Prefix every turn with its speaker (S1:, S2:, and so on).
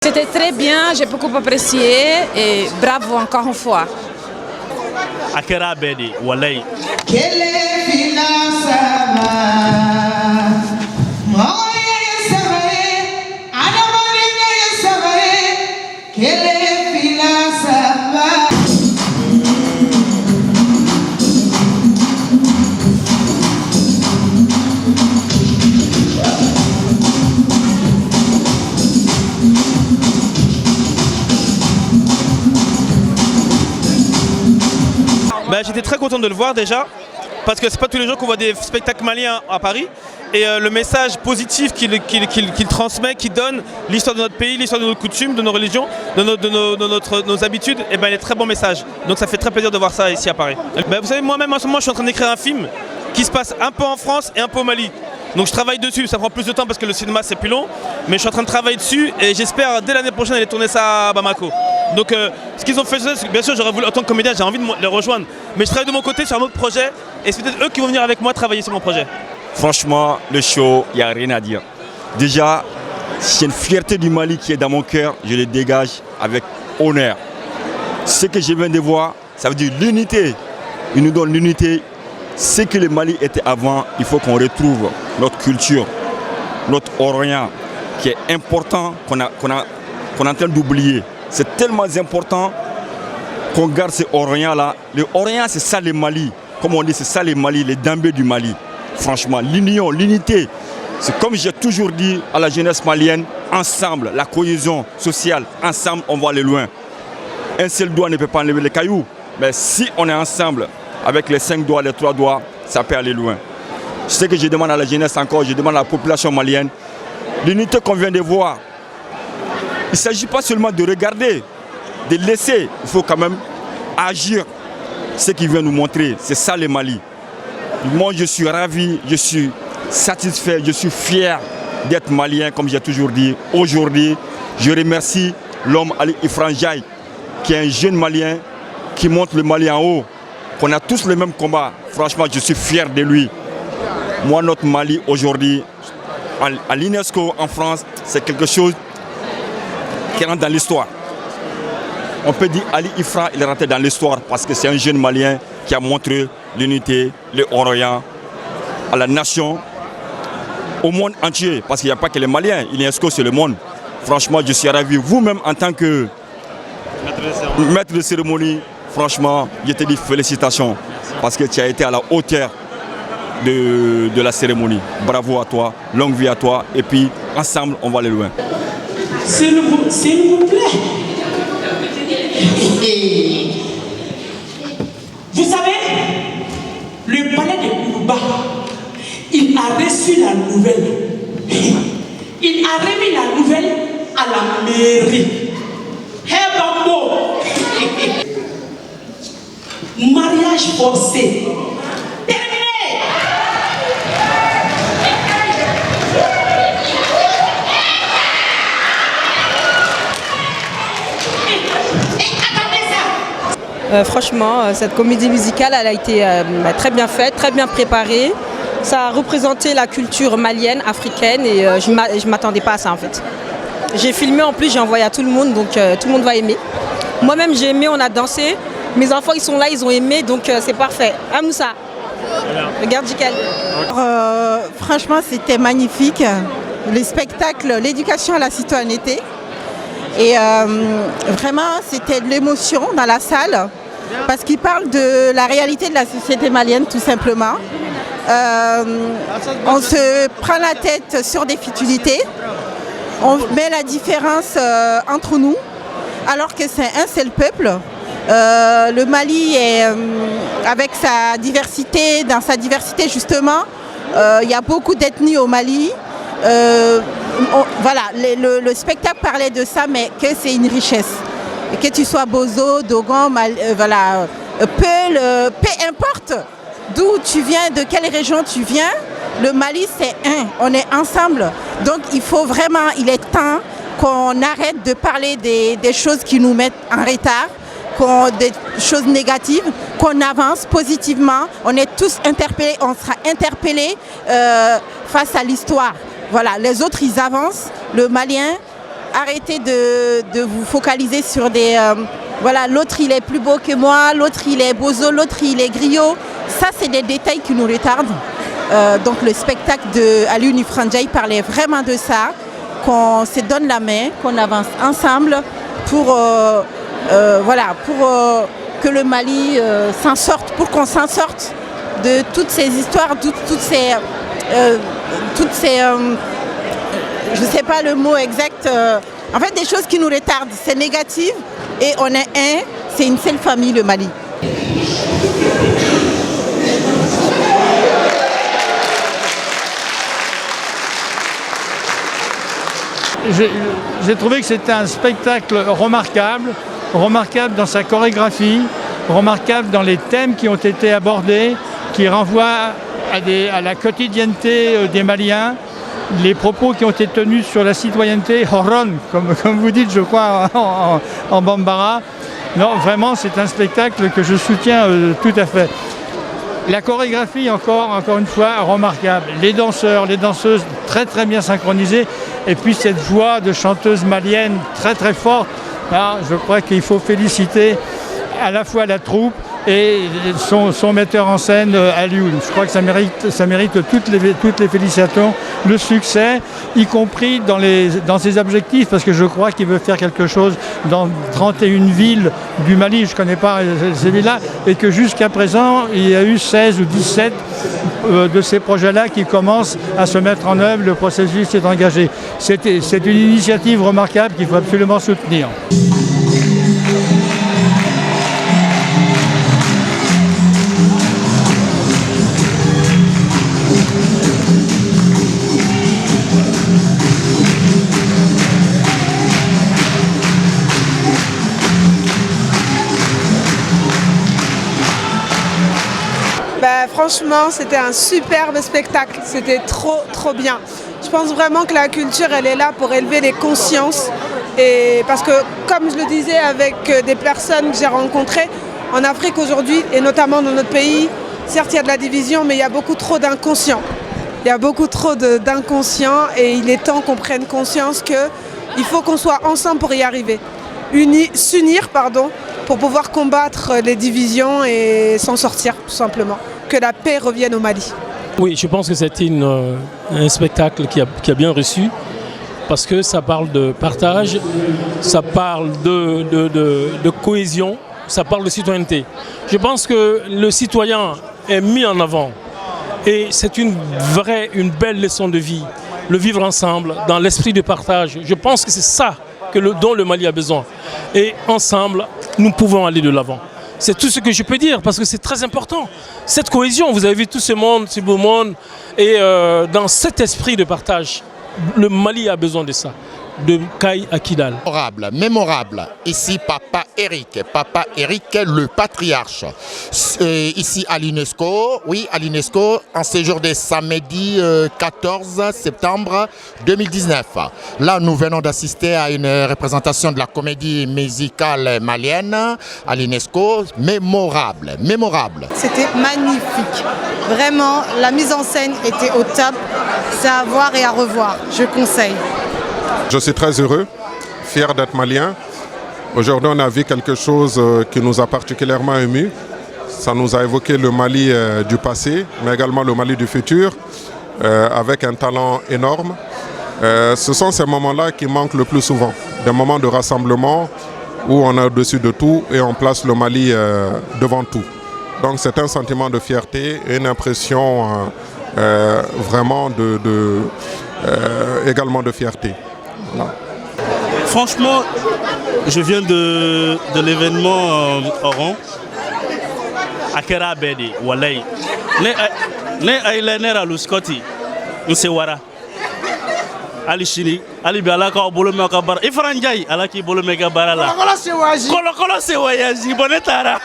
S1: C'était très bien, j'ai beaucoup apprécié et bravo encore une fois.
S2: Akera Bedi, Walay. J'étais très content de le voir déjà, parce que c'est pas tous les jours qu'on voit des spectacles maliens à Paris. Et le message positif qu'il transmet, qu'il donne, l'histoire de notre pays, l'histoire de nos coutumes, de nos religions, de nos habitudes, et ben, il est très bon message. Donc ça fait très plaisir de voir ça ici à Paris. Vous savez, moi-même en ce moment, je suis en train d'écrire un film qui se passe un peu en France et un peu au Mali. Donc je travaille dessus, ça prend plus de temps parce que le cinéma c'est plus long, mais je suis en train de travailler dessus et j'espère dès l'année prochaine aller tourner ça à Bamako. Donc ce qu'ils ont fait, bien sûr j'aurais voulu, en tant que comédien j'ai envie de les rejoindre, mais je travaille de mon côté sur un autre projet et c'est peut-être eux qui vont venir avec moi travailler sur mon projet.
S3: Franchement, le show, il n'y a rien à dire. Déjà, c'est une fierté du Mali qui est dans mon cœur, je le dégage avec honneur. Ce que je viens de voir, ça veut dire l'unité. Ils nous donnent l'unité. Ce que le Mali était avant, il faut qu'on retrouve notre culture, notre Orient, qui est important, qu'on est en train d'oublier. C'est tellement important qu'on garde ce Orient-là. Le Orient, c'est ça le Mali. Comme on dit, c'est ça le Mali, les Dambé du Mali. Franchement, l'union, l'unité. C'est comme j'ai toujours dit à la jeunesse malienne, ensemble, la cohésion sociale, ensemble, on va aller loin. Un seul doigt ne peut pas enlever les cailloux, mais si on est ensemble, avec les 5 doigts, les 3 doigts, ça peut aller loin. Ce que je demande à la jeunesse encore, je demande à la population malienne, l'unité qu'on vient de voir, il ne s'agit pas seulement de regarder, de laisser, il faut quand même agir. Ce qu'il vient nous montrer, c'est ça le Mali. Moi je suis ravi, je suis satisfait, je suis fier d'être malien, comme j'ai toujours dit. Aujourd'hui, je remercie l'homme Ali Ifran Ndiaye, qui est un jeune malien, qui montre le Mali en haut. On a tous le même combat. Franchement, je suis fier de lui. Moi, notre Mali aujourd'hui, à l'UNESCO en France, c'est quelque chose qui rentre dans l'histoire. On peut dire Ali Ifran, il est rentré dans l'histoire parce que c'est un jeune Malien qui a montré l'unité, le Orient, à la nation, au monde entier. Parce qu'il n'y a pas que les Maliens, l'UNESCO c'est le monde. Franchement, je suis ravi. Vous-même en tant que maître de cérémonie, franchement, je te dis félicitations parce que tu as été à la hauteur de la cérémonie. Bravo à toi, longue vie à toi et puis ensemble, on va aller loin.
S4: S'il vous plaît. Vous savez, le palais de Kourouba, il a reçu la nouvelle. Il a remis la nouvelle à la mairie. Hey Bambo! Mariage forcé. Terminé.
S5: Franchement, cette comédie musicale, elle a été très bien faite, très bien préparée. Ça a représenté la culture malienne, africaine et je ne m'attendais pas à ça en fait. J'ai filmé en plus, j'ai envoyé à tout le monde, donc tout le monde va aimer. Moi-même j'ai aimé, on a dansé. Mes enfants ils sont là, ils ont aimé, donc c'est parfait. Ah Moussa, regarde Jikel.
S6: Franchement c'était magnifique. Le spectacle, l'éducation à la citoyenneté. Et vraiment c'était de l'émotion dans la salle. Parce qu'il parle de la réalité de la société malienne tout simplement. On se prend la tête sur des futilités. On met la différence entre nous alors que c'est un seul peuple. Le Mali est avec sa diversité, dans sa diversité justement, il y a beaucoup d'ethnies au Mali. Voilà, le spectacle parlait de ça, mais que c'est une richesse. Et que tu sois Bozo, Dogon, voilà, peu importe d'où tu viens, de quelle région tu viens, le Mali c'est un, on est ensemble. Donc il faut vraiment, il est temps qu'on arrête de parler des choses qui nous mettent en retard, des choses négatives, qu'on avance positivement. On est tous interpellés, on sera interpellés face à l'histoire. Voilà, les autres ils avancent, le Malien arrêtez de vous focaliser sur des... voilà, l'autre il est plus beau que moi, l'autre il est bozo, l'autre il est griot. Ça, c'est des détails qui nous retardent. Donc le spectacle de Aliou Nufranjaï parlait vraiment de ça, qu'on se donne la main, qu'on avance ensemble pour, voilà, pour que le Mali s'en sorte, pour qu'on s'en sorte de toutes ces histoires, toutes ces je ne sais pas le mot exact, en fait des choses qui nous retardent, c'est négatif et on est c'est une seule famille, le Mali.
S7: J'ai trouvé que c'était un spectacle remarquable dans sa chorégraphie, remarquable dans les thèmes qui ont été abordés, qui renvoient à la quotidienneté des Maliens, les propos qui ont été tenus sur la citoyenneté, horon, comme vous dites, je crois, en Bambara. Non, vraiment, c'est un spectacle que je soutiens tout à fait. La chorégraphie, encore une fois, remarquable. Les danseurs, les danseuses, très très bien synchronisées. Et puis cette voix de chanteuse malienne très très forte. Alors, je crois qu'il faut féliciter à la fois la troupe et son metteur en scène, Aliou. Je crois que ça mérite toutes les félicitations, le succès, y compris dans ses objectifs, parce que je crois qu'il veut faire quelque chose dans 31 villes du Mali, je ne connais pas ces villes-là, et que jusqu'à présent, il y a eu 16 ou 17 de ces projets-là qui commencent à se mettre en œuvre, le processus est engagé. C'est une initiative remarquable qu'il faut absolument soutenir.
S8: Franchement, c'était un superbe spectacle, c'était trop bien. Je pense vraiment que la culture, elle est là pour élever les consciences. Et parce que, comme je le disais avec des personnes que j'ai rencontrées, en Afrique aujourd'hui, et notamment dans notre pays, certes il y a de la division, mais il y a beaucoup trop d'inconscients. Il y a beaucoup trop d'inconscients et il est temps qu'on prenne conscience qu'il faut qu'on soit ensemble pour y arriver. S'unir, pour pouvoir combattre les divisions et s'en sortir, tout simplement. Que la paix revienne au Mali.
S9: Oui, je pense que c'était un spectacle qui a bien reçu parce que ça parle de partage, ça parle de cohésion, ça parle de citoyenneté. Je pense que le citoyen est mis en avant et c'est une belle leçon de vie, le vivre ensemble dans l'esprit de partage. Je pense que c'est ça dont le Mali a besoin. Et ensemble, nous pouvons aller de l'avant. C'est tout ce que je peux dire parce que c'est très important. Cette cohésion, vous avez vu tout ce monde, ce beau monde. Et dans cet esprit de partage, le Mali a besoin de ça. De Kai à Kidal.
S10: Mémorable. Ici, Papa Eric, le patriarche. Ici à l'UNESCO, en séjour de samedi 14 septembre 2019. Là, nous venons d'assister à une représentation de la comédie musicale malienne à l'UNESCO. Mémorable.
S11: C'était magnifique. Vraiment, la mise en scène était au top. C'est à voir et à revoir. Je conseille.
S12: Je suis très heureux, fier d'être malien. Aujourd'hui, on a vu quelque chose qui nous a particulièrement émus. Ça nous a évoqué le Mali du passé, mais également le Mali du futur, avec un talent énorme. Ce sont ces moments-là qui manquent le plus souvent. Des moments de rassemblement où on est au-dessus de tout et on place le Mali devant tout. Donc c'est un sentiment de fierté et une impression vraiment également de fierté. Voilà.
S13: Franchement, je viens de l'événement Oran. Akera Bedi, Walay. Ne Ailenera Luskoti, Nsewara. Ali Chili, Ali Bialaka, Bolomeka Bar, Ifranjai, Alaki Bolomeka Barala. Kolo se wayaji, bonetara.